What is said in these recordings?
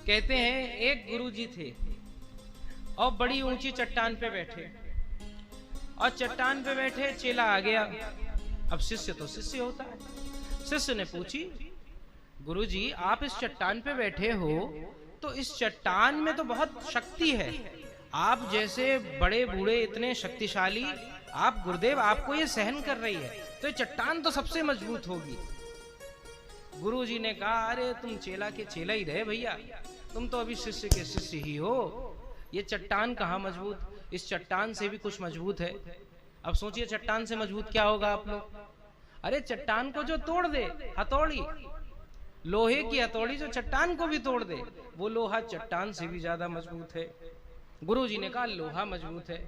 कहते हैं एक गुरुजी थे और बड़ी ऊंची चट्टान पे बैठे, और चट्टान पे बैठे चेला आ गया। अब शिष्य तो शिष्य होता है। शिष्य ने पूछी, गुरुजी आप इस चट्टान पे बैठे हो तो इस चट्टान में तो बहुत शक्ति है, आप जैसे बड़े बूढ़े इतने शक्तिशाली, आप गुरुदेव आपको ये सहन कर रही है तो ये चट्टान तो सबसे मजबूत होगी। गुरुजी ने कहा, अरे तुम चेला के चेला ही रहे भैया, तुम तो अभी शिष्य के शिष्य ही हो, ये चट्टान कहाँ मजबूत, इस चट्टान से भी कुछ मजबूत है। अब सोचिए चट्टान से मजबूत क्या होगा आप लोग। अरे चट्टान को जो तोड़ दे, हथौड़ी, लोहे की हथौड़ी जो चट्टान को भी तोड़ दे, वो लोहा चट्टान से भी ज्यादा मजबूत है। गुरुजी ने कहा लोहा मजबूत है,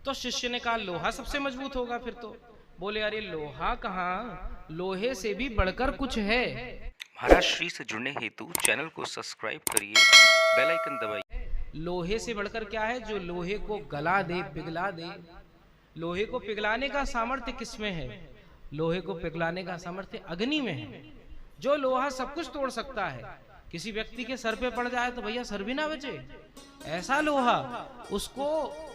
तो शिष्य ने कहा लोहा सबसे मजबूत होगा फिर तो। बोले अरे लोहा कहाँ, लोहे से भी बढ़कर कुछ है। महाराज श्री से जुड़ने हेतु चैनल को सब्सक्राइब करिए, बेल आइकन दबाइए। लोहे से बढ़कर क्या है, जो लोहे को गला दे, पिघला दे। लोहे को पिघलाने का सामर्थ्य किसमें है, लोहे को पिघलाने का सामर्थ्य अग्नि में है। जो लोहा सब कुछ तोड़ सकता है, किसी व्यक्ति के सर पे पड़ जाए तो भैया सर भी ना बचे, ऐसा लोहा उसको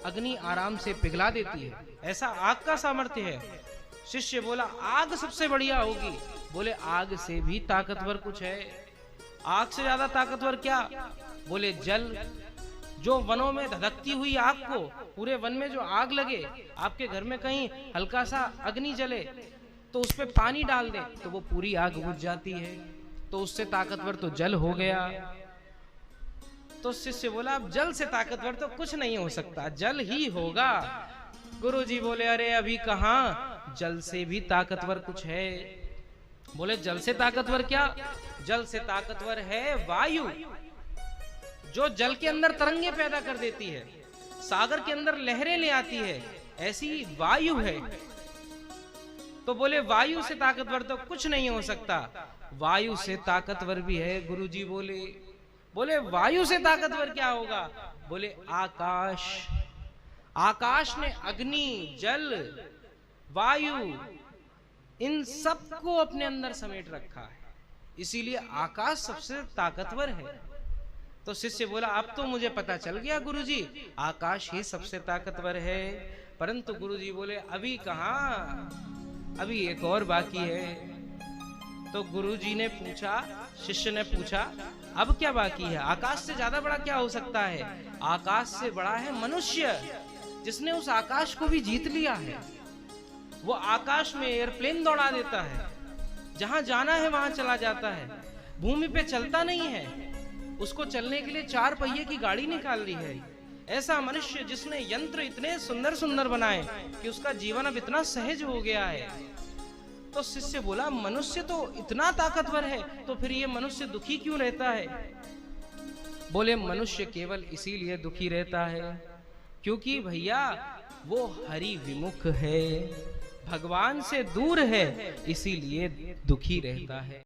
अग्नि आराम से पिघला देती है, ऐसा आग का सामर्थ्य है। शिष्य बोला आग सबसे बढ़िया होगी। बोले आग से भी ताकतवर कुछ है। आग से ज्यादा ताकतवर क्या, बोले जल। जो वनों में धधकती हुई आग को, पूरे वन में जो आग लगे, आपके घर में कहीं हल्का सा अग्नि जले तो उस पे पानी डाल दे तो वो पूरी आग बुझ जाती है, तो उससे ताकतवर तो जल हो गया। तो शिष्य बोला अब जल से ताकतवर तो कुछ नहीं हो सकता, जल ही होगा। गुरुजी बोले अरे अभी कहाँ, जल से भी ताकतवर कुछ है। बोले जल से ताकतवर क्या, जल से ताकतवर है वायु, जो जल के अंदर तरंगे पैदा कर देती है, सागर के अंदर लहरें ले आती है, ऐसी वायु है। तो बोले वायु से ताकतवर तो कुछ नहीं हो सकता, वायु से ताकतवर भी है। गुरुजी बोले बोले वायु से ताकतवर क्या होगा, बोले आकाश। आकाश ने अग्नि, जल, वायु, इन सबको अपने अंदर समेट रखा है, इसीलिए आकाश सबसे ताकतवर है। तो शिष्य बोला अब तो मुझे पता चल गया गुरुजी, आकाश ही सबसे ताकतवर है। परंतु गुरुजी बोले अभी कहाँ, अभी एक और बाकी है। तो गुरुजी ने पूछा, शिष्य ने पूछा अब क्या बाकी है, आकाश से ज्यादा बड़ा क्या हो सकता है। आकाश से बड़ा है मनुष्य, जिसने उस आकाश को भी जीत लिया है। वो आकाश में एयरप्लेन दौड़ा देता है, जहां जाना है वहां चला जाता है, भूमि पे चलता नहीं है, उसको चलने के लिए 4 पहिए की गाड़ी निकाल ली है। ऐसा मनुष्य जिसने यंत्र इतने सुंदर सुंदर बनाए कि उसका जीवन अब इतना सहज हो गया है। तो शिष्य बोला मनुष्य तो इतना ताकतवर है, तो फिर ये मनुष्य दुखी क्यों रहता है। बोले मनुष्य केवल इसीलिए दुखी रहता है क्योंकि भैया वो हरि विमुख है, भगवान से दूर है, इसीलिए दुखी रहता है।